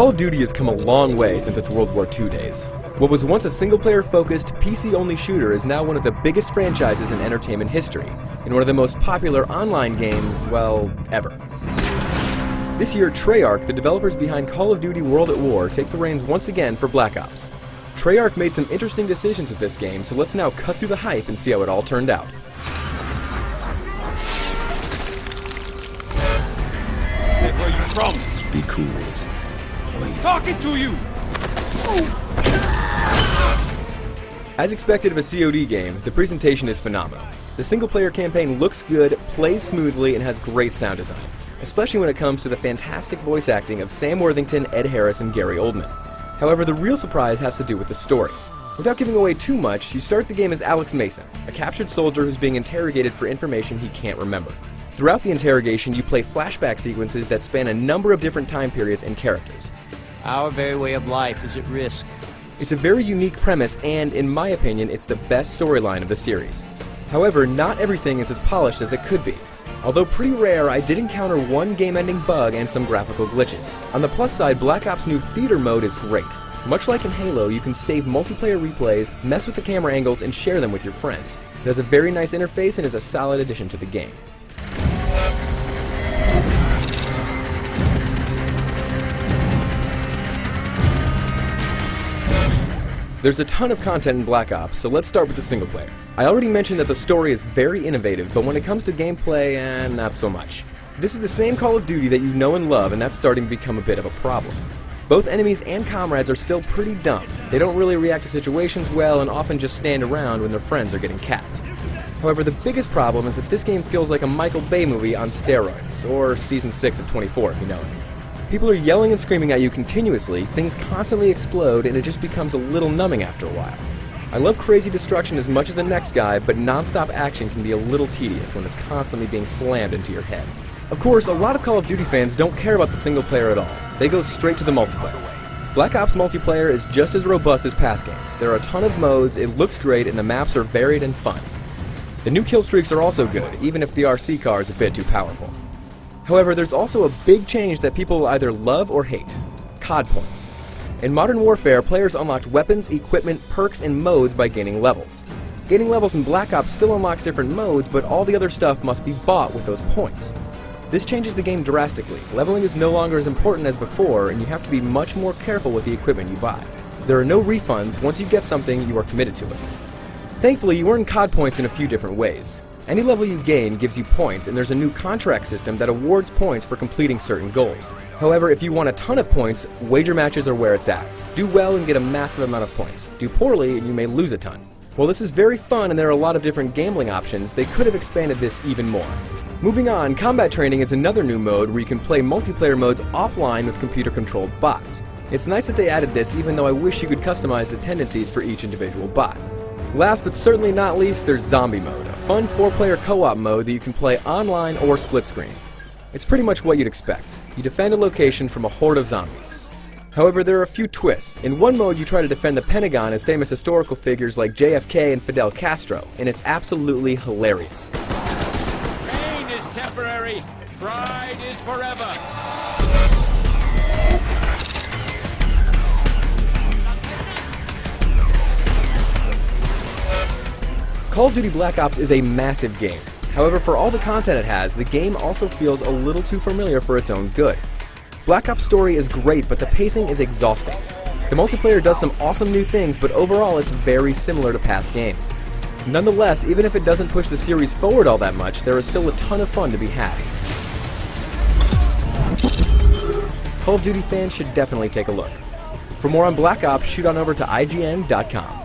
Call of Duty has come a long way since its World War II days. What was once a single-player focused, PC-only shooter is now one of the biggest franchises in entertainment history, and one of the most popular online games, well, ever. This year, Treyarch, the developers behind Call of Duty World at War, take the reins once again for Black Ops. Treyarch made some interesting decisions with this game, so let's now cut through the hype and see how it all turned out. Where are you from? Be cool. Talking to you! As expected of a COD game, the presentation is phenomenal. The single-player campaign looks good, plays smoothly, and has great sound design, especially when it comes to the fantastic voice acting of Sam Worthington, Ed Harris, and Gary Oldman. However, the real surprise has to do with the story. Without giving away too much, you start the game as Alex Mason, a captured soldier who's being interrogated for information he can't remember. Throughout the interrogation, you play flashback sequences that span a number of different time periods and characters. Our very way of life is at risk. It's a very unique premise, and in my opinion, it's the best storyline of the series. However, not everything is as polished as it could be. Although pretty rare, I did encounter one game-ending bug and some graphical glitches. On the plus side, Black Ops' new theater mode is great. Much like in Halo, you can save multiplayer replays, mess with the camera angles, and share them with your friends. It has a very nice interface and is a solid addition to the game. There's a ton of content in Black Ops, so let's start with the single player. I already mentioned that the story is very innovative, but when it comes to gameplay, not so much. This is the same Call of Duty that you know and love, and that's starting to become a bit of a problem. Both enemies and comrades are still pretty dumb. They don't really react to situations well and often just stand around when their friends are getting capped. However, the biggest problem is that this game feels like a Michael Bay movie on steroids, or Season 6 of 24 if you know it. People are yelling and screaming at you continuously, things constantly explode, and it just becomes a little numbing after a while. I love crazy destruction as much as the next guy, but non-stop action can be a little tedious when it's constantly being slammed into your head. Of course, a lot of Call of Duty fans don't care about the single player at all. They go straight to the multiplayer. Black Ops multiplayer is just as robust as past games. There are a ton of modes, it looks great, and the maps are varied and fun. The new kill streaks are also good, even if the RC car is a bit too powerful. However, there's also a big change that people will either love or hate: COD points. In Modern Warfare, players unlocked weapons, equipment, perks, and modes by gaining levels. Gaining levels in Black Ops still unlocks different modes, but all the other stuff must be bought with those points. This changes the game drastically. Leveling is no longer as important as before, and you have to be much more careful with the equipment you buy. There are no refunds. Once you get something, you are committed to it. Thankfully, you earn COD points in a few different ways. Any level you gain gives you points, and there's a new contract system that awards points for completing certain goals. However, if you want a ton of points, wager matches are where it's at. Do well and get a massive amount of points. Do poorly and you may lose a ton. While this is very fun and there are a lot of different gambling options, they could have expanded this even more. Moving on, combat training is another new mode where you can play multiplayer modes offline with computer-controlled bots. It's nice that they added this, even though I wish you could customize the tendencies for each individual bot. Last but certainly not least, there's Zombie Mode, a fun 4-player co-op mode that you can play online or split screen. It's pretty much what you'd expect. You defend a location from a horde of zombies. However, there are a few twists. In one mode, you try to defend the Pentagon as famous historical figures like JFK and Fidel Castro, and it's absolutely hilarious. Pain is temporary, pride is forever. Call of Duty Black Ops is a massive game. However, for all the content it has, the game also feels a little too familiar for its own good. Black Ops' story is great, but the pacing is exhausting. The multiplayer does some awesome new things, but overall it's very similar to past games. Nonetheless, even if it doesn't push the series forward all that much, there is still a ton of fun to be had. Call of Duty fans should definitely take a look. For more on Black Ops, shoot on over to IGN.com.